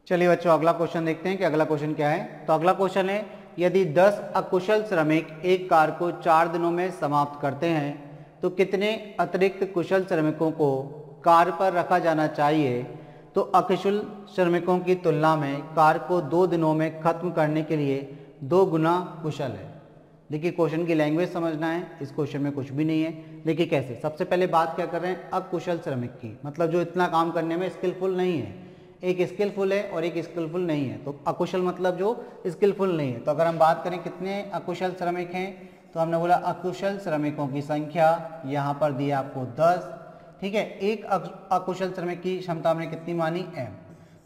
चलिए बच्चों, अगला क्वेश्चन देखते हैं कि अगला क्वेश्चन क्या है। तो अगला क्वेश्चन है, यदि 10 अकुशल श्रमिक एक कार को 4 दिनों में समाप्त करते हैं तो कितने अतिरिक्त कुशल श्रमिकों को कार पर रखा जाना चाहिए तो अकुशल श्रमिकों की तुलना में कार को 2 दिनों में खत्म करने के लिए 2 गुना कुशल है। देखिए, क्वेश्चन की लैंग्वेज समझना है, इस क्वेश्चन में कुछ भी नहीं है। देखिए कैसे, सबसे पहले बात क्या कर रहे हैं, अकुशल श्रमिक की, मतलब जो इतना काम करने में स्किलफुल नहीं है। एक स्किलफुल है और एक स्किलफुल नहीं है, तो अकुशल मतलब जो स्किलफुल नहीं है। तो अगर हम बात करें कितने अकुशल श्रमिक हैं, तो हमने बोला अकुशल श्रमिकों की संख्या यहाँ पर दी आपको 10। ठीक है, एक अकुशल श्रमिक की क्षमता हमने कितनी मानी, m।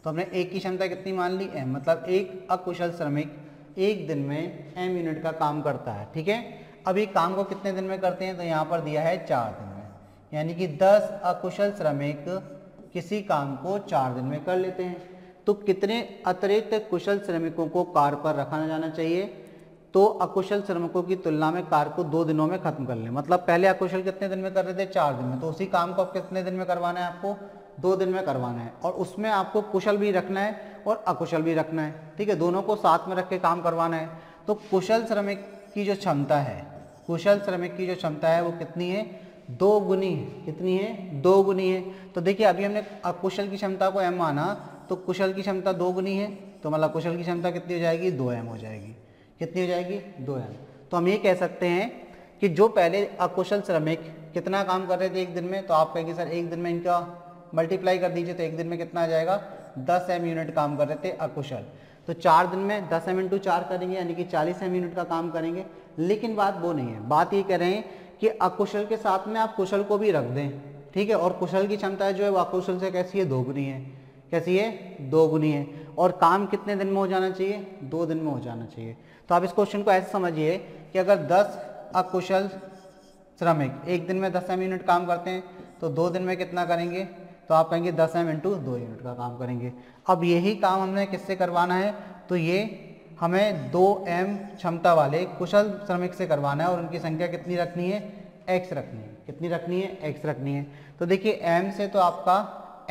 तो हमने एक की क्षमता कितनी मान ली, m, मतलब एक अकुशल श्रमिक एक दिन में m यूनिट का काम करता है। ठीक है, अब ये काम को कितने दिन में करते हैं, तो यहाँ पर दिया है 4 दिन में, यानी कि 10 अकुशल श्रमिक किसी काम को 4 दिन में कर लेते हैं। तो कितने अतिरिक्त कुशल श्रमिकों को कार पर रखा जाना चाहिए तो अकुशल श्रमिकों की तुलना में कार को 2 दिनों में खत्म कर लें। मतलब पहले अकुशल कितने दिन में कर रहे थे, 4 दिन में, तो उसी काम को आप कितने दिन में करवाना है, आपको 2 दिन में करवाना है। और उसमें आपको कुशल भी रखना है और अकुशल भी रखना है। ठीक है, दोनों को साथ में रख के काम करवाना है। तो कुशल श्रमिक की जो क्षमता है, कुशल श्रमिक की जो क्षमता है वो कितनी है, 2 गुनी है। कितनी है, 2 गुनी है। तो देखिए, अभी हमने अकुशल की क्षमता को m माना, तो कुशल की क्षमता 2 गुनी है, तो मतलब कुशल की क्षमता कितनी हो जाएगी, 2m हो जाएगी। कितनी हो जाएगी, 2m। तो हम ये कह सकते हैं कि जो पहले अकुशल श्रमिक कितना काम कर रहे थे एक दिन में, तो आप कहेंगे सर एक दिन में इनका मल्टीप्लाई कर दीजिए, तो एक दिन में कितना आ जाएगा, 10m यूनिट काम कर रहे थे अकुशल। तो 4 दिन में 10m × 4 करेंगे, यानी कि 40m यूनिट का काम करेंगे। लेकिन बात वो नहीं है, बात ये कह रहे हैं कि अकुशल के साथ में आप कुशल को भी रख दें। ठीक है, और कुशल की क्षमता जो है वो अकुशल से कैसी है, 2 गुनी है। कैसी है, 2 गुनी है। और काम कितने दिन में हो जाना चाहिए, 2 दिन में हो जाना चाहिए। तो आप इस क्वेश्चन को ऐसे समझिए कि अगर 10 अकुशल श्रमिक एक दिन में 10m यूनिट काम करते हैं तो 2 दिन में कितना करेंगे, तो आप कहेंगे 10m × 2 यूनिट का काम करेंगे। अब यही काम हमने किससे करवाना है, तो ये हमें 2m क्षमता वाले कुशल श्रमिक से करवाना है और उनकी संख्या कितनी रखनी है, x रखनी है। कितनी रखनी है, x रखनी है। तो देखिए m से तो आपका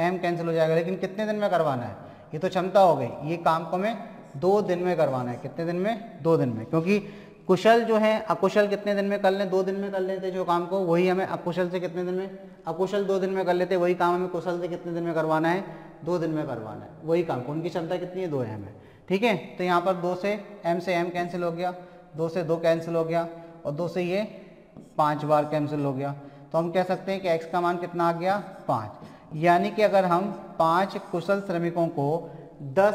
m कैंसिल हो जाएगा, लेकिन कितने दिन में करवाना है, ये तो क्षमता हो गई, ये काम को हमें 2 दिन में करवाना है। कितने दिन में, 2 दिन में, क्योंकि कुशल जो है अकुशल कितने दिन में कर लें, 2 दिन में कर लेते जो काम को, वही हमें अकुशल से कितने दिन में, अकुशल 2 दिन में कर लेते, वही काम हमें कुशल से कितने दिन में करवाना है, 2 दिन में करवाना है वही काम को। उनकी क्षमता कितनी है, 2m है। ठीक है, तो यहाँ पर 2 से m कैंसिल हो गया, 2 से 2 कैंसिल हो गया, और 2 से ये 5 बार कैंसिल हो गया। तो हम कह सकते हैं कि x का मान कितना आ गया, 5। यानी कि अगर हम 5 कुशल श्रमिकों को 10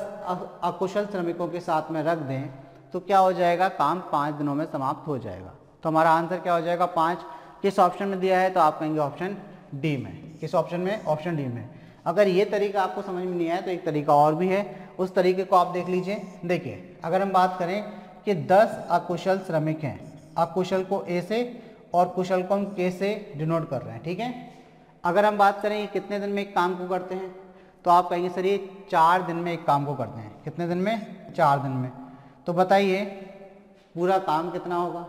अकुशल श्रमिकों के साथ में रख दें तो क्या हो जाएगा, काम 5 दिनों में समाप्त हो जाएगा। तो हमारा आंसर क्या हो जाएगा, 5। किस ऑप्शन में दिया है, तो आप कहेंगे ऑप्शन डी में। किस ऑप्शन में, ऑप्शन डी में। अगर ये तरीका आपको समझ में नहीं आया तो एक तरीका और भी है, उस तरीके को आप देख लीजिए। देखिए, अगर हम बात करें कि 10 अकुशल श्रमिक हैं, अकुशल को ए से और कुशल को हम के से डिनोट कर रहे हैं। ठीक है, अगर हम बात करें ये कितने दिन में एक काम को करते हैं, तो आप कहेंगे सर ये 4 दिन में एक काम को करते हैं। कितने दिन में, 4 दिन में। तो बताइए पूरा काम कितना होगा,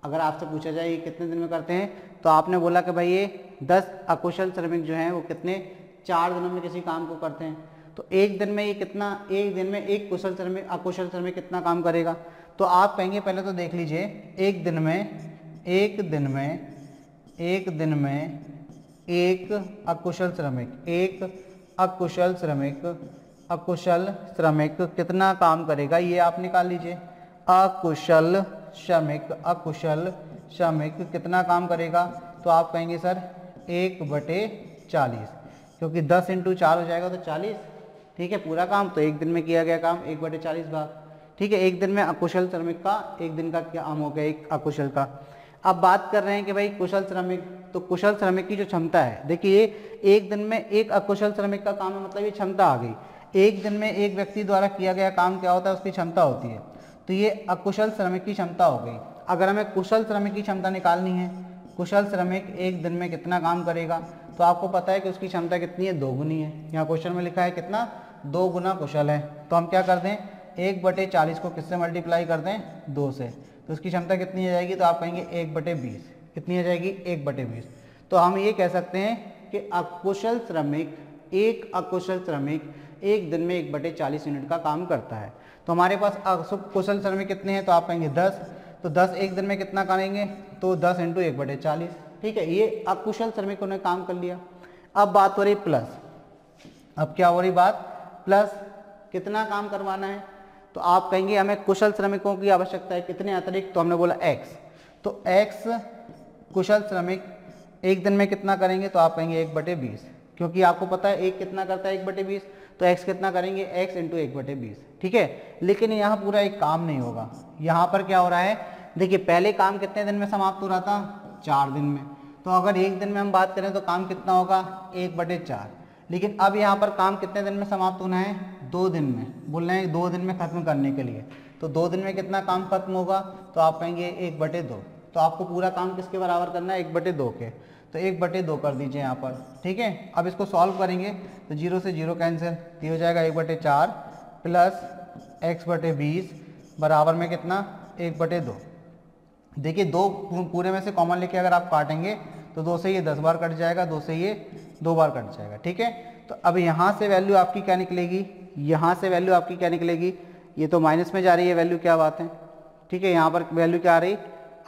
अगर आपसे पूछा जाए ये कितने दिन में करते हैं, तो आपने बोला कि भाई ये 10 अकुशल श्रमिक जो हैं वो कितने, 4 दिनों में किसी काम को करते हैं। तो एक दिन में ये कितना, एक दिन में एक कुशल श्रमिक अकुशल श्रमिक कितना काम करेगा, तो आप कहेंगे पहले तो देख लीजिए, एक दिन में एक अकुशल श्रमिक कितना काम करेगा, ये आप निकाल लीजिए। अकुशल श्रमिक कितना काम करेगा, तो आप कहेंगे सर 1/40, क्योंकि 10 × 4 हो जाएगा तो 40। ठीक है, पूरा काम तो एक दिन में किया गया काम 1/40 भाग। ठीक है, एक दिन में अकुशल श्रमिक का एक दिन का काम हो गया, एक अकुशल का। अब बात कर रहे हैं कि भाई कुशल श्रमिक, तो कुशल श्रमिक की जो क्षमता है, देखिए एक दिन में एक अकुशल श्रमिक का काम है, मतलब ये क्षमता आ गई। एक दिन में एक व्यक्ति द्वारा किया गया काम क्या होता है, उसकी क्षमता होती है। तो ये अकुशल श्रमिक की क्षमता हो गई। अगर हमें कुशल श्रमिक की क्षमता निकालनी है, कुशल श्रमिक एक दिन में कितना काम करेगा, तो आपको पता है कि उसकी क्षमता कितनी है, 2 गुनी है। यहाँ क्वेश्चन में लिखा है कितना, 2 गुना कुशल है। तो हम क्या कर दें, 1/40 को किससे मल्टीप्लाई कर दें, 2 से, तो उसकी क्षमता कितनी हो जाएगी, तो आप कहेंगे 1/20। कितनी हो जाएगी, 1/20। तो हम ये कह सकते हैं कि एक अकुशल श्रमिक एक दिन में 1/40 यूनिट का काम करता है। तो हमारे पास कुशल श्रमिक कितने हैं, तो आप कहेंगे 10। तो 10 एक दिन में कितना करेंगे, तो 10 × 1/40। ठीक है, ये अकुशल श्रमिकों ने काम कर लिया। अब बात हो रही प्लस। अब क्या हो रही बात, प्लस कितना काम करवाना है, तो आप कहेंगे हमें कुशल श्रमिकों की आवश्यकता है, कितने अतिरिक्त, तो हमने बोला x। तो x कुशल श्रमिक एक दिन में कितना करेंगे, तो आप कहेंगे 1/20, क्योंकि आपको पता है एक कितना करता है 1/20, तो x कितना करेंगे, x × 1/20। ठीक है, लेकिन यहाँ पूरा एक काम नहीं होगा। यहाँ पर क्या हो रहा है, देखिए पहले काम कितने दिन में समाप्त हो रहा था, 4 दिन में। तो अगर एक दिन में हम बात करें तो काम कितना होगा, 1/4। लेकिन अब यहाँ पर काम कितने दिन में समाप्त होना है, 2 दिन में। बोल रहे हैं 2 दिन में खत्म करने के लिए, तो 2 दिन में कितना काम खत्म होगा, तो आप कहेंगे 1/2। तो आपको पूरा काम किसके बराबर करना है, 1/2 के। तो 1/2 कर दीजिए यहाँ पर। ठीक है, अब इसको सॉल्व करेंगे तो 0 से 0 कैंसिल, तो ये हो जाएगा 1/4 प्लस x/20 बराबर में कितना, 1/2। देखिए 2 पूरे में से कॉमन लेके अगर आप काटेंगे तो 2 से ये 10 बार कट जाएगा, 2 से ये 2 बार कट जाएगा। ठीक है, तो अब यहाँ से वैल्यू आपकी क्या निकलेगी, यहाँ से वैल्यू आपकी क्या निकलेगी, ये तो माइनस में जा रही है वैल्यू, क्या बात है। ठीक है, यहाँ पर वैल्यू क्या आ रही,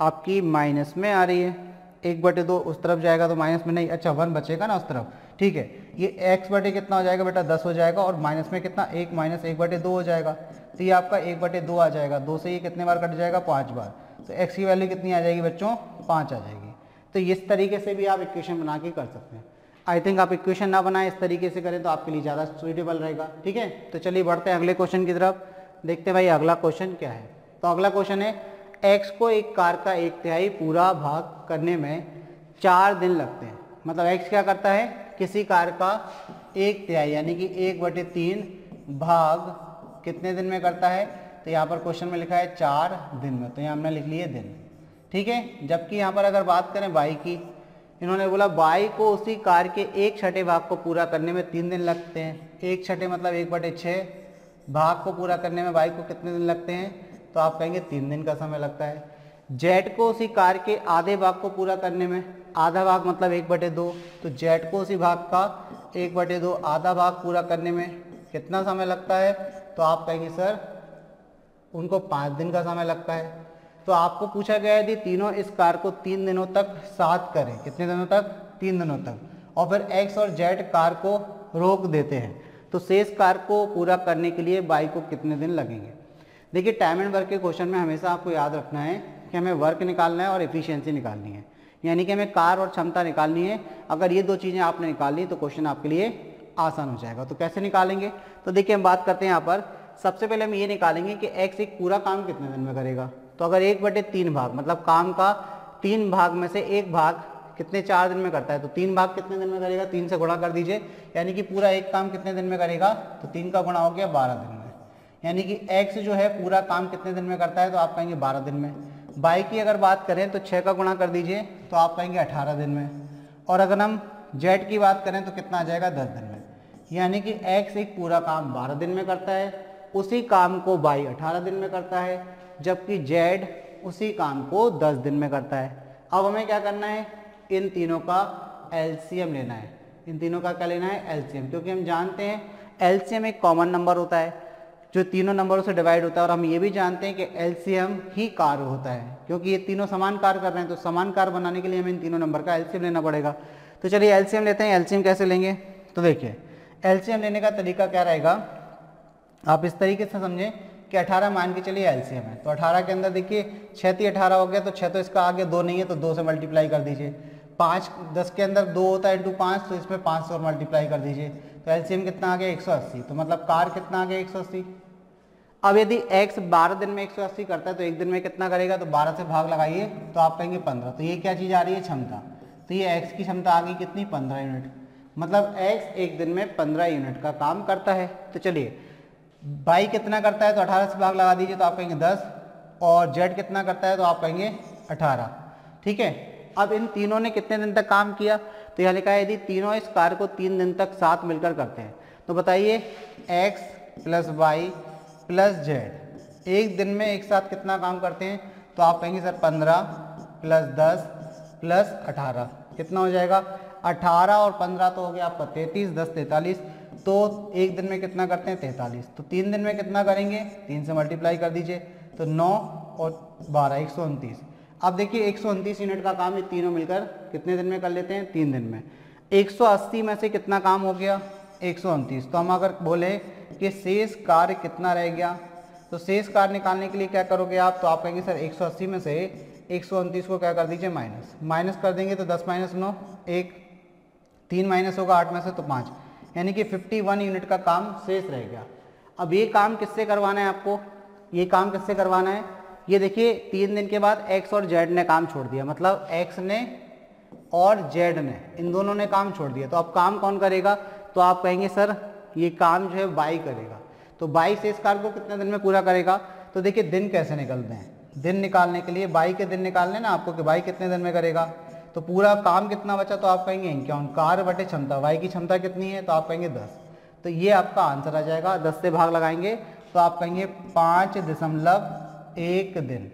आपकी माइनस में आ रही है। 1/2 उस तरफ जाएगा तो माइनस में नहीं, अच्छा 1 बचेगा ना उस तरफ। ठीक है, ये x बटे कितना हो जाएगा बेटा, 10 हो जाएगा, और माइनस में कितना, 1 - 1/2 हो जाएगा। तो ये आपका 1/2 आ जाएगा। 2 से ये कितने बार कट जाएगा, 5 बार। तो x की वैल्यू कितनी आ जाएगी बच्चों, 5 आ जाएगी। तो इस तरीके से भी आप इक्वेशन बना के कर सकते हैं। आई थिंक आप इक्वेशन ना बनाएं, इस तरीके से करें तो आपके लिए ज़्यादा सुइटेबल रहेगा। ठीक है, तो चलिए बढ़ते हैं अगले क्वेश्चन की तरफ। देखते हैं भाई अगला क्वेश्चन क्या है। तो अगला क्वेश्चन है, x को एक कार का 1/3 पूरा भाग करने में 4 दिन लगते हैं। मतलब x क्या करता है, किसी कार का 1/3 यानी कि 1/3 भाग कितने दिन में करता है, तो यहाँ पर क्वेश्चन में लिखा है 4 दिन में, तो यहाँ हमने लिख लिए दिन। ठीक है, जबकि यहाँ पर अगर बात करें y की, इन्होंने बोला y को उसी कार के 1/6 भाग को पूरा करने में 3 दिन लगते हैं। 1/6 मतलब 1/6 भाग को पूरा करने में y को कितने दिन लगते हैं, तो आप कहेंगे 3 दिन का समय लगता है। z को उसी कार के आधे भाग को पूरा करने में, आधा भाग मतलब 1/2, तो z को उसी भाग का 1/2 आधा भाग पूरा करने में कितना समय लगता है, तो आप कहेंगे सर उनको 5 दिन का समय लगता है। तो आपको पूछा गया है यदि तीनों इस कार को 3 दिनों तक साथ करें, कितने दिनों तक, 3 दिनों तक, और फिर x और z कार को रोक देते हैं, तो शेष कार को पूरा करने के लिए y को कितने दिन लगेंगे। देखिए टाइम एंड वर्क के क्वेश्चन में हमेशा आपको याद रखना है कि हमें वर्क निकालना है और एफिशिएंसी निकालनी है, यानी कि हमें कार और क्षमता निकालनी है। अगर ये 2 चीज़ें आपने निकाल ली तो क्वेश्चन आपके लिए आसान हो जाएगा। तो कैसे निकालेंगे, तो देखिए हम बात करते हैं यहाँ पर। सबसे पहले हम ये निकालेंगे कि x एक पूरा काम कितने दिन में करेगा। तो अगर 1/3 भाग मतलब काम का 3 भाग में से 1 भाग कितने 4 दिन में करता है, तो 3 भाग कितने दिन में करेगा, 3 से गुणा कर दीजिए, यानी कि पूरा एक काम कितने दिन में करेगा, तो 3 का गुणा हो गया 12 दिन में। यानी कि x जो है पूरा काम कितने दिन में करता है, तो आप कहेंगे 12 दिन में। y की अगर बात करें तो 6 का गुणा कर दीजिए, तो आप कहेंगे 18 दिन में। और अगर हम z की बात करें तो कितना आ जाएगा, 10 दिन में। यानी कि x एक पूरा काम 12 दिन में करता है, उसी काम को y 18 दिन में करता है, जबकि z उसी काम को 10 दिन में करता है। अब हमें क्या करना है, इन तीनों का एलसीएम लेना है। इन तीनों का क्या लेना है, एलसीएम, क्योंकि हम जानते हैं एलसीएम एक कॉमन नंबर होता है जो तीनों नंबरों से डिवाइड होता है, और हम ये भी जानते हैं कि एलसीएम ही कार्य होता है, क्योंकि ये तीनों समान कार्य कर रहे हैं। तो समान कार्य बनाने के लिए हमें इन तीनों नंबर का एलसीएम लेना पड़ेगा। तो चलिए एलसीएम लेते हैं। एलसीएम कैसे लेंगे, तो देखिए एलसीएम लेने का तरीका क्या रहेगा, आप इस तरीके से समझें कि 18 मान के चलिए एलसीएम है, तो 18 के अंदर देखिए 6 × 18 हो गया, तो 6 तो इसका आगे 2 नहीं है, तो 2 से मल्टीप्लाई कर दीजिए। 5 10 के अंदर 2 होता है इंटू 5, तो इसमें 5 से और मल्टीप्लाई कर दीजिए, तो एलसीएम कितना आ गया, 180। तो मतलब कार कितना आ गया, 180। अब यदि x 12 दिन में 180 करता है तो एक दिन में कितना करेगा, तो 12 से भाग लगाइए, तो आप कहेंगे 15। तो ये क्या चीज़ आ रही है, क्षमता। तो ये x की क्षमता आ गई कितनी, 15 यूनिट। मतलब x एक दिन में 15 यूनिट का काम करता है। तो चलिए y कितना करता है, तो 18 से भाग लगा दीजिए, तो आप कहेंगे 10, और z कितना करता है, तो आप कहेंगे 18। ठीक है, अब इन तीनों ने कितने दिन तक काम किया, तो यहाँ लिखा है यदि तीनों इस कार्य को 3 दिन तक साथ मिलकर करते हैं, तो बताइए x plus y plus z एक दिन में एक साथ कितना काम करते हैं, तो आप कहेंगे सर 15 प्लस 10 प्लस 18 कितना हो जाएगा, 18 और 15 तो हो गया आपका 33, 10 43, तो एक दिन में कितना करते हैं 43, तो 3 दिन में कितना करेंगे 3 से मल्टीप्लाई कर दीजिए, तो 9 और 12 129। अब देखिए 129 यूनिट का काम ये तीनों मिलकर कितने दिन में कर लेते हैं 3 दिन में। 180 में से कितना काम हो गया 129, तो हम अगर बोले कि शेष कार्य कितना रह गया, तो शेष कार्य निकालने के लिए क्या करोगे आप, तो आप कहेंगे सर 180 में से 129 को क्या कर दीजिए माइनस कर देंगे, तो 10 - 9 1, 3 माइनस होगा 8 में से तो 5, यानी कि 51 यूनिट का काम शेष रह गया। अब ये काम किससे करवाना है आपको, ये काम किससे करवाना है, ये देखिए 3 दिन के बाद x और z ने काम छोड़ दिया, मतलब x ने और z ने इन दोनों ने काम छोड़ दिया। तो अब काम कौन करेगा, तो आप कहेंगे सर ये काम जो है y करेगा। तो y शेष कार्य को कितने दिन में पूरा करेगा, तो देखिए दिन कैसे निकलते हैं, दिन निकालने के लिए y के दिन निकालने ना आपको कि y कितने दिन में करेगा, तो पूरा काम कितना बचा, तो आप कहेंगे 51 कार्य बटे क्षमता, y की क्षमता कितनी है, तो आप कहेंगे 10, तो ये आपका आंसर आ जाएगा। 10 से भाग लगाएंगे तो आप कहेंगे 5.1 दिन,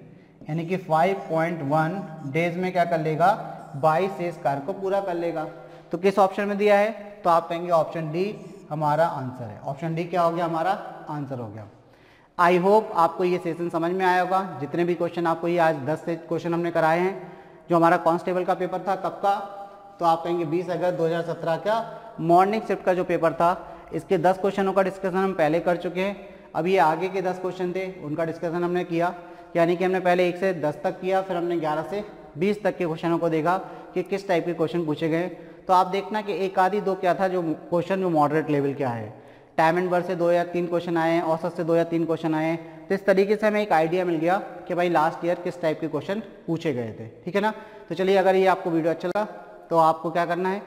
यानी कि 5.1 डेज में क्या कर लेगा 22 शेष कार्य को पूरा कर लेगा। तो किस ऑप्शन में दिया है, तो आप कहेंगे ऑप्शन डी हमारा आंसर है। ऑप्शन डी क्या हो गया, हमारा आंसर हो गया। आई होप आपको ये सेशन समझ में आया होगा। जितने भी क्वेश्चन आपको ये आज 10 से क्वेश्चन हमने कराए हैं, जो हमारा कांस्टेबल का पेपर था कब का, तो आप कहेंगे 20 अगस्त 2017 का मॉर्निंग शिफ्ट का जो पेपर था, इसके 10 क्वेश्चनों का डिस्कशन हम पहले कर चुके हैं। अब ये आगे के 10 क्वेश्चन थे, उनका डिस्कशन हमने किया, यानी कि हमने पहले 1 से 10 तक किया, फिर हमने 11 से 20 तक के क्वेश्चनों को देखा कि किस टाइप के क्वेश्चन पूछे गए। तो आप देखना कि एक आधी दो क्या था जो क्वेश्चन जो मॉडरेट लेवल क्या है, टाइम एंड वर्क से 2 या 3 क्वेश्चन आए हैं, औसत से 2 या 3 क्वेश्चन आए हैं। तो इस तरीके से हमें एक आइडिया मिल गया कि भाई लास्ट ईयर किस टाइप के क्वेश्चन पूछे गए थे, ठीक है ना। तो चलिए, अगर ये आपको वीडियो अच्छा लगा तो आपको क्या करना है,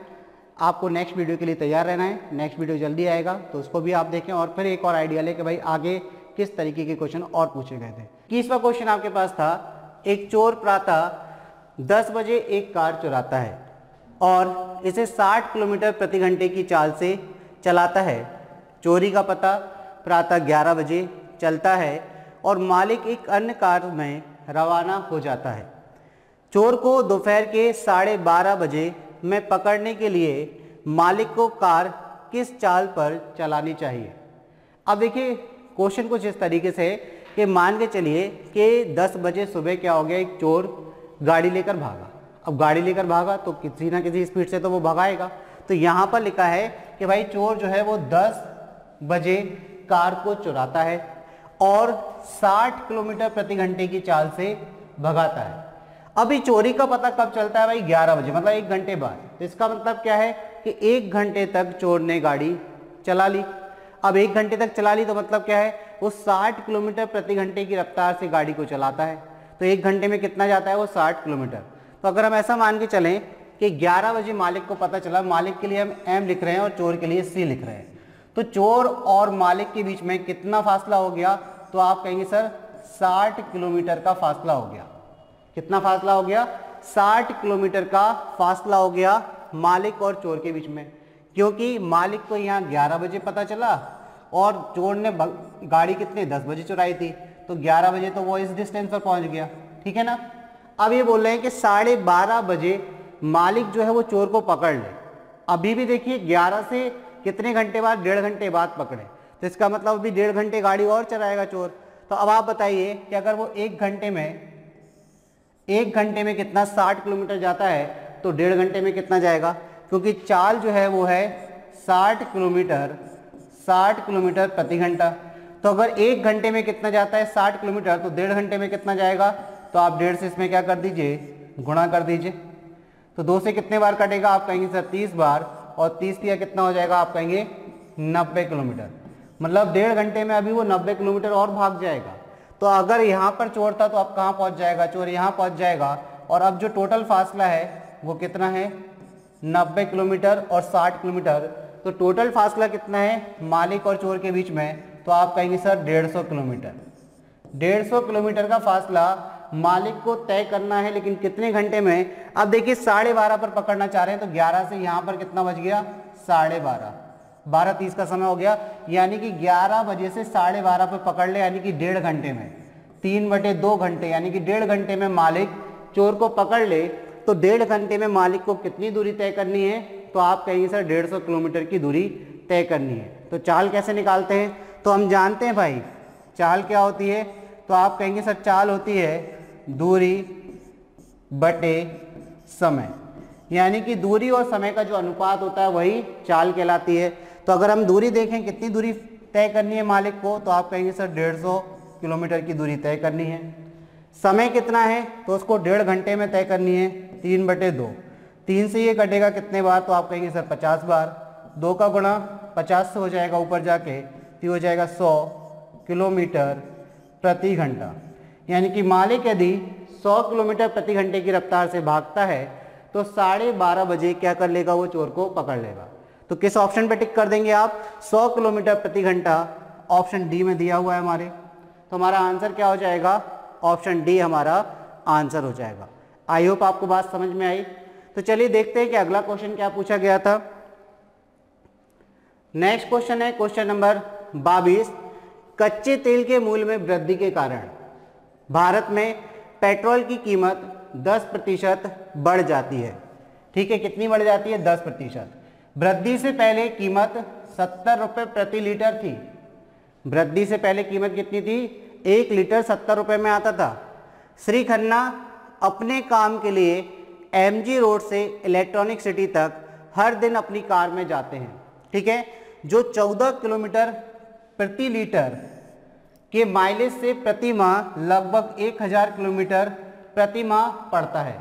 आपको नेक्स्ट वीडियो के लिए तैयार रहना है। नेक्स्ट वीडियो जल्दी आएगा, तो उसको भी आप देखें और फिर एक और आइडिया ले कि भाई आगे किस तरीके के क्वेश्चन और पूछे गए थे। 21वां क्वेश्चन आपके पास था, एक चोर प्रातः 10 बजे एक कार चुराता है और इसे 60 किलोमीटर प्रति घंटे की चाल से चलाता है। चोरी का पता प्रातः 11 बजे चलता है और मालिक एक अन्य कार में रवाना हो जाता है। चोर को दोपहर के 12:30 बजे में पकड़ने के लिए मालिक को कार किस चाल पर चलानी चाहिए। अब देखिए क्वेश्चन कुछ इस तरीके से कि मान के चलिए कि 10 बजे सुबह क्या हो गया, एक चोर गाड़ी लेकर भागा। अब गाड़ी लेकर भागा तो किसी ना किसी स्पीड से तो वो भगाएगा। तो यहाँ पर लिखा है कि भाई चोर जो है वो 10 बजे कार को चुराता है और 60 किलोमीटर प्रति घंटे की चाल से भगाता है। अभी चोरी का पता कब चलता है भाई, 11 बजे, मतलब 1 घंटे बाद। तो इसका मतलब क्या है कि 1 घंटे तक चोर ने गाड़ी चला ली। अब 1 घंटे तक चला ली तो मतलब क्या है, वो 60 किलोमीटर प्रति घंटे की रफ्तार से गाड़ी को चलाता है। तो 1 घंटे में कितना जाता है, वो 60 किलोमीटर। तो अगर हम ऐसा मान के चलें कि 11 बजे मालिक को पता चला, मालिक के लिए हम M लिख रहे हैं और चोर के लिए C लिख रहे हैं, तो चोर और मालिक के बीच में कितना फासला हो गया, तो आप कहेंगे सर 60 किलोमीटर का फासला हो गया। कितना फासला हो गया, 60 किलोमीटर का फासला हो गया मालिक और चोर के बीच में, क्योंकि मालिक को यहाँ 11 बजे पता चला और चोर ने गाड़ी कितने 10 बजे चुराई थी, तो 11 बजे तो वो इस डिस्टेंस पर पहुंच गया, ठीक है ना। अब ये बोल रहे हैं कि 12:30 बजे मालिक जो है वो चोर को पकड़ ले। अभी भी देखिए 11 से कितने घंटे बाद, 1.5 घंटे बाद पकड़े, तो इसका मतलब अभी 1.5 घंटे गाड़ी और चलाएगा चोर। तो अब आप बताइए कि अगर वो 1 घंटे में कितना 60 किलोमीटर जाता है, तो 1.5 घंटे में कितना जाएगा, क्योंकि चाल जो है वो है 60 किलोमीटर प्रति घंटा। तो अगर 1 घंटे में कितना जाता है 60 किलोमीटर, तो 1.5 घंटे में कितना जाएगा, तो आप 1.5 से इसमें क्या कर दीजिए, गुणा कर दीजिए। तो 2 से कितने बार कटेगा, आप कहेंगे सर 30 बार, और 30 दिया कितना हो जाएगा, आप कहेंगे 90 किलोमीटर। मतलब 1.5 घंटे में अभी वो 90 किलोमीटर और भाग जाएगा। तो अगर यहाँ पर चोर था तो अब कहाँ पहुँच जाएगा, चोर यहाँ पहुँच जाएगा। और अब जो टोटल फासला है वो कितना है, 90 किलोमीटर और 60 किलोमीटर। तो टोटल फासला कितना है मालिक और चोर के बीच में, तो आप कहेंगे सर 150 किलोमीटर। 150 किलोमीटर का फासला मालिक को तय करना है, लेकिन कितने घंटे में। अब देखिए 12:30 पर पकड़ना चाह रहे हैं, तो 11 से यहाँ पर कितना बज गया, 12:30, 12:30 का समय हो गया। यानी कि 11 बजे से 12:30 पर पकड़ ले, यानी कि 1.5 घंटे में, 3/2 घंटे, यानी कि 1.5 घंटे में मालिक चोर को पकड़ ले। तो 1.5 घंटे में मालिक को कितनी दूरी तय करनी है, तो आप कहेंगे सर 150 किलोमीटर की दूरी तय करनी है। तो चाल कैसे निकालते हैं, तो हम जानते हैं भाई चाल क्या होती है, तो आप कहेंगे सर चाल होती है दूरी बटे समय, यानी कि दूरी और समय का जो अनुपात होता है वही चाल कहलाती है। तो अगर हम दूरी देखें कितनी दूरी तय करनी है मालिक को, तो आप कहेंगे सर 150 किलोमीटर की दूरी तय करनी है। समय कितना है, तो उसको 1.5 घंटे में तय करनी है, 3/2। 3 से ये कटेगा कितने बार, तो आप कहेंगे सर 50 बार। 2 का गुणा 50 से हो जाएगा ऊपर जाके, तो हो जाएगा 100 किलोमीटर प्रति घंटा। यानी कि मालिक यदि 100 किलोमीटर प्रति घंटे की रफ्तार से भागता है तो 12:30 बजे क्या कर लेगा, वो चोर को पकड़ लेगा। तो किस ऑप्शन पे टिक कर देंगे आप, 100 किलोमीटर प्रति घंटा, ऑप्शन डी में दिया हुआ है हमारे। तो हमारा आंसर क्या हो जाएगा, ऑप्शन डी हमारा आंसर हो जाएगा। आई होप आपको बात समझ में आई। तो चलिए देखते हैं कि अगला क्वेश्चन क्या पूछा गया था। नेक्स्ट क्वेश्चन है क्वेश्चन नंबर 22। कच्चे तेल के मूल्य में वृद्धि के कारण भारत में पेट्रोल की कीमत 10% बढ़ जाती है। ठीक है, कितनी बढ़ जाती है, 10%। वृद्धि से पहले कीमत 70 रुपये प्रति लीटर थी। वृद्धि से पहले कीमत कितनी थी, 1 लीटर 70 रुपये में आता था। श्री खन्ना अपने काम के लिए एमजी रोड से इलेक्ट्रॉनिक सिटी तक हर दिन अपनी कार में जाते हैं। ठीक है, जो 14 किलोमीटर प्रति लीटर के माइलेज से प्रति माह लगभग 1000 किलोमीटर प्रति माह पड़ता है।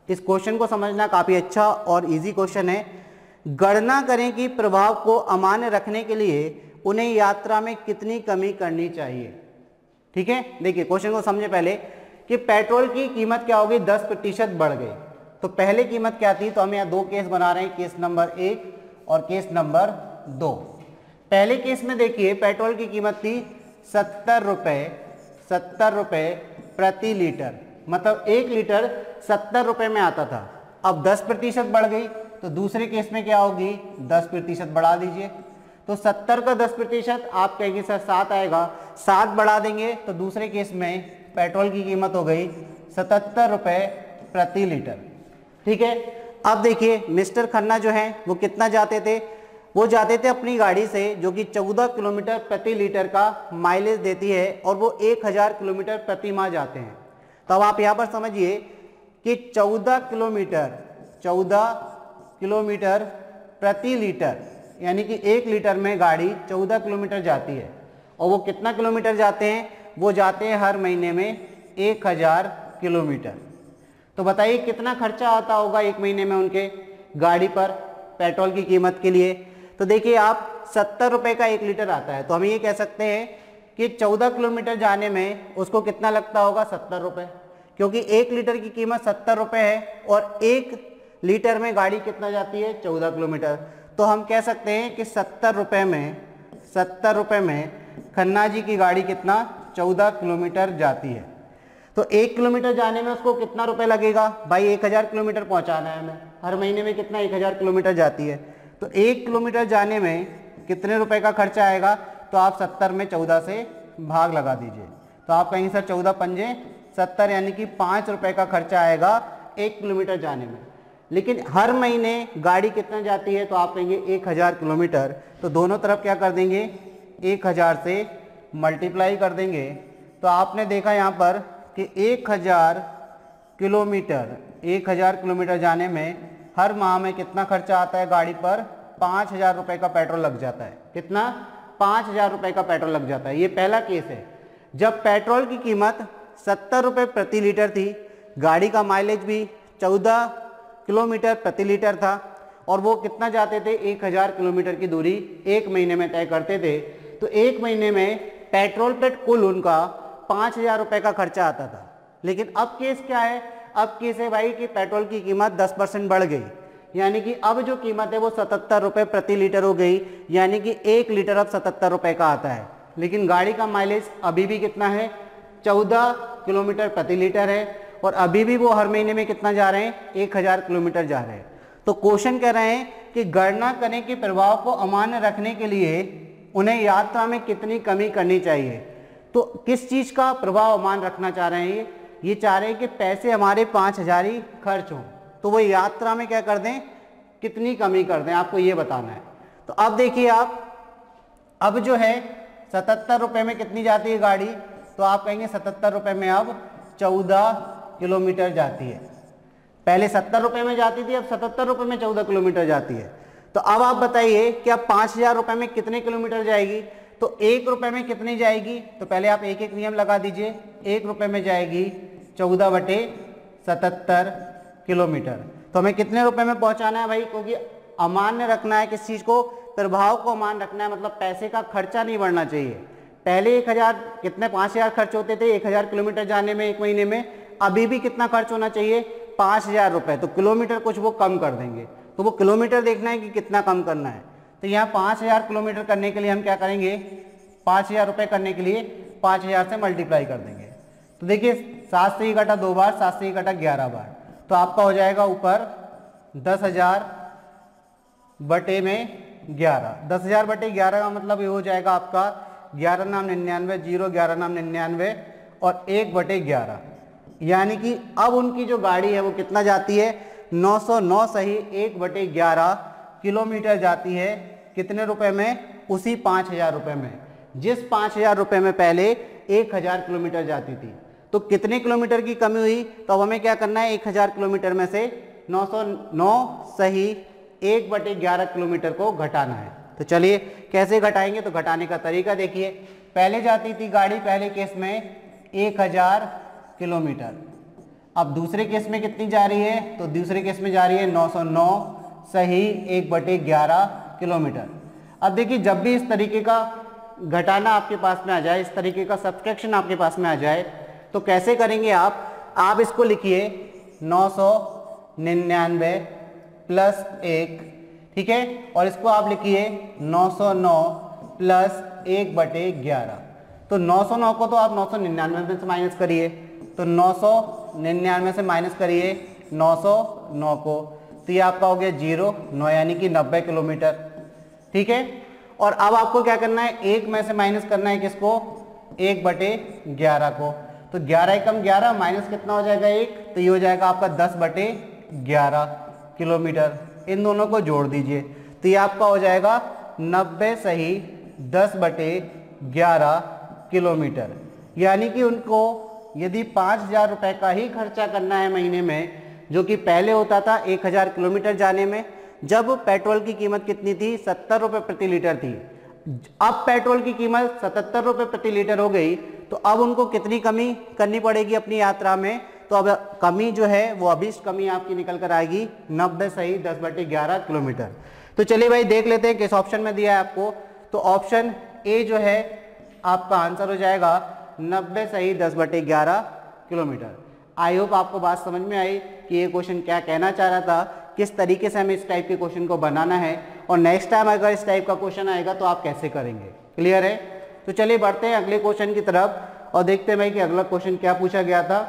इस क्वेश्चन को समझना काफ़ी अच्छा और इजी क्वेश्चन है। गणना करें कि प्रभाव को अमान्य रखने के लिए उन्हें यात्रा में कितनी कमी करनी चाहिए। ठीक है, देखिए क्वेश्चन को समझे पहले कि पेट्रोल की कीमत क्या होगी, 10% बढ़ गई। तो पहले कीमत क्या थी, तो हम यहाँ 2 केस बना रहे हैं, केस नंबर 1 और केस नंबर 2। पहले केस में देखिए पेट्रोल की कीमत थी 70 रुपये प्रति लीटर, मतलब 1 लीटर 70 रुपये में आता था। अब 10% बढ़ गई, तो दूसरे केस में क्या होगी, 10% बढ़ा दीजिए। तो 70 का 10% आप कहेंगे सर 7 आएगा, 7 बढ़ा देंगे तो दूसरे केस में पेट्रोल की कीमत हो गई 77 रुपये प्रति लीटर। ठीक है, अब देखिए मिस्टर खन्ना जो है वो कितना जाते थे, वो जाते थे अपनी गाड़ी से जो कि 14 किलोमीटर प्रति लीटर का माइलेज देती है और वो 1000 किलोमीटर प्रति माह जाते हैं। तो अब आप यहाँ पर समझिए कि 14 किलोमीटर प्रति लीटर, यानी कि 1 लीटर में गाड़ी 14 किलोमीटर जाती है। और वो कितना किलोमीटर जाते हैं, वो जाते हैं हर महीने में 1000 किलोमीटर। तो बताइए कितना खर्चा आता होगा 1 महीने में उनके गाड़ी पर पेट्रोल की कीमत के लिए। तो देखिए आप 70 रुपये का 1 लीटर आता है, तो हम ये कह सकते हैं कि 14 किलोमीटर जाने में उसको कितना लगता होगा, 70 रुपये, क्योंकि 1 लीटर की कीमत 70 रुपये है और 1 लीटर में गाड़ी कितना जाती है, 14 किलोमीटर। तो हम कह सकते हैं कि 70 रुपये में खन्ना जी की गाड़ी कितना, 14 किलोमीटर जाती है। तो 1 किलोमीटर जाने में उसको कितना रुपए लगेगा भाई, 1000 किलोमीटर पहुंचाना है हमें, हर महीने में कितना 1000 किलोमीटर जाती है। तो 1 किलोमीटर जाने में कितने रुपए का खर्चा आएगा, तो आप 70 में 14 से भाग लगा दीजिए। तो आप कहेंगे सर 14 पंजे 70, यानी कि 5 रुपये का खर्चा आएगा 1 किलोमीटर जाने में। लेकिन हर महीने गाड़ी कितना जाती है, तो आप कहेंगे 1000 किलोमीटर। तो दोनों तरफ क्या कर देंगे, 1000 से मल्टीप्लाई कर देंगे। तो आपने देखा यहाँ पर कि 1000 किलोमीटर जाने में हर माह में कितना खर्चा आता है गाड़ी पर, 5000 रुपये का पेट्रोल लग जाता है। कितना, 5000 रुपये का पेट्रोल लग जाता है। ये पहला केस है जब पेट्रोल की कीमत 70 रुपये प्रति लीटर थी, गाड़ी का माइलेज भी 14 किलोमीटर प्रति लीटर था और वो कितना जाते थे, 1000 किलोमीटर की दूरी 1 महीने में तय करते थे। तो 1 महीने में पेट्रोल पर कुल उनका 5000 रुपये का खर्चा आता था। लेकिन अब केस क्या है, अब केस है भाई कि पेट्रोल की कीमत 10% बढ़ गई, यानी कि अब जो कीमत है वो 77 रुपये प्रति लीटर हो गई, यानी कि 1 लीटर अब 77 रुपये का आता है। लेकिन गाड़ी का माइलेज अभी भी कितना है, 14 किलोमीटर प्रति लीटर है और अभी भी वो हर महीने में कितना जा रहे हैं, 1000 किलोमीटर जा रहे हैं। तो क्वेश्चन कह रहे हैं कि गणना करें कि प्रभाव को अमान्य रखने के लिए उन्हें यात्रा में कितनी कमी करनी चाहिए। तो किस चीज़ का प्रभाव अमान्य रखना चाह रहे हैं, ये चाह रहे हैं कि पैसे हमारे 5000 ही खर्च हों, तो वो यात्रा में क्या कर दें, कितनी कमी कर दें, आपको ये बताना है। तो अब देखिए आप, अब जो है 77 रुपये में कितनी जाती है गाड़ी, तो आप कहेंगे 77 रुपये में अब 14 किलोमीटर जाती है। पहले 70 रुपये में जाती थी, अब 77 रुपये में 14 किलोमीटर जाती है। तो अब आप बताइए कि अब 5000 रुपये में कितने किलोमीटर जाएगी, तो 1 रुपये में कितनी जाएगी, तो पहले आप एक एक नियम लगा दीजिए। 1 रुपये में जाएगी 14/77 किलोमीटर। तो हमें कितने रुपए में पहुंचाना है भाई, क्योंकि अमान्य रखना है किस चीज को, प्रभाव को अमान्य रखना है, मतलब पैसे का खर्चा नहीं बढ़ना चाहिए। पहले 1000 कितने 5000 खर्च होते थे 1000 किलोमीटर जाने में 1 महीने में, अभी भी कितना खर्च होना चाहिए 5000 रुपये। तो किलोमीटर कुछ वो कम कर देंगे, तो वो किलोमीटर देखना है कि कितना कम करना है। तो यहाँ 5000 किलोमीटर करने के लिए हम क्या करेंगे, 5000 रुपये करने के लिए 5000 से मल्टीप्लाई कर देंगे। तो देखिए 7 से ही घटा 2 बार, 7 से ही घटा 11 बार, तो आपका हो जाएगा ऊपर 10,000 बटे में 11। 10,000 बटे 11 का मतलब ये हो जाएगा आपका 11 नाम 99, 0 11 नाम 99 और 1/11। यानी कि अब उनकी जो गाड़ी है वो कितना जाती है 909 सही 1/11 किलोमीटर जाती है। कितने रुपए में, उसी 5000 रुपये में, जिस 5000 रुपये में पहले 1000 किलोमीटर जाती थी। तो कितने किलोमीटर की कमी हुई, तो अब हमें क्या करना है 1000 किलोमीटर में से 909 सही 1/11 किलोमीटर को घटाना है। तो चलिए कैसे घटाएंगे, तो घटाने का तरीका देखिए। पहले जाती थी गाड़ी पहले केस में 1000 किलोमीटर, अब दूसरे केस में कितनी जा रही है, तो दूसरे केस में जा रही है 909 सही 1/11 किलोमीटर। अब देखिए जब भी इस तरीके का घटाना आपके पास में आ जाए, इस तरीके का सब्सट्रैक्शन आपके पास में आ जाए, तो कैसे करेंगे आप इसको लिखिए 999 प्लस 1, ठीक है, और इसको आप लिखिए 909 प्लस 1/11। तो 909 को तो आप 999 में से माइनस करिए, तो 999 से माइनस करिए 909 को, तो ये आपका हो गया 0 9 यानी कि 90 किलोमीटर, ठीक है। और अब आपको क्या करना है, 1 में से माइनस करना है किसको, 1/11 को। तो 11 एकम 11 माइनस कितना हो जाएगा 1, तो ये हो जाएगा आपका 10/11 किलोमीटर। इन दोनों को जोड़ दीजिए, तो ये आपका हो जाएगा 90 सही 10/11 किलोमीटर। यानी कि उनको यदि 5000 रुपये का ही खर्चा करना है महीने में, जो कि पहले होता था 1000 किलोमीटर जाने में, जब पेट्रोल की कीमत कितनी थी 70 रुपये प्रति लीटर थी, अब पेट्रोल की कीमत 77 रुपये प्रति लीटर हो गई, तो अब उनको कितनी कमी करनी पड़ेगी अपनी यात्रा में, तो अब कमी जो है वो अभीष्ट कमी आपकी निकल कर आएगी 90 सही 10/11 किलोमीटर। तो चलिए भाई देख लेते हैं किस ऑप्शन में दिया है आपको। तो ऑप्शन ए जो है आपका आंसर हो जाएगा 90 सही 10/11 किलोमीटर। आई होप आपको बात समझ में आई कि ये क्वेश्चन क्या कहना चाह रहा था, किस तरीके से हमें इस टाइप के क्वेश्चन को बनाना है, और नेक्स्ट टाइम अगर इस टाइप का क्वेश्चन आएगा तो आप कैसे करेंगे। क्लियर है। तो चलिए बढ़ते हैं अगले क्वेश्चन की तरफ और देखते हैं भाई कि अगला क्वेश्चन क्या पूछा गया था।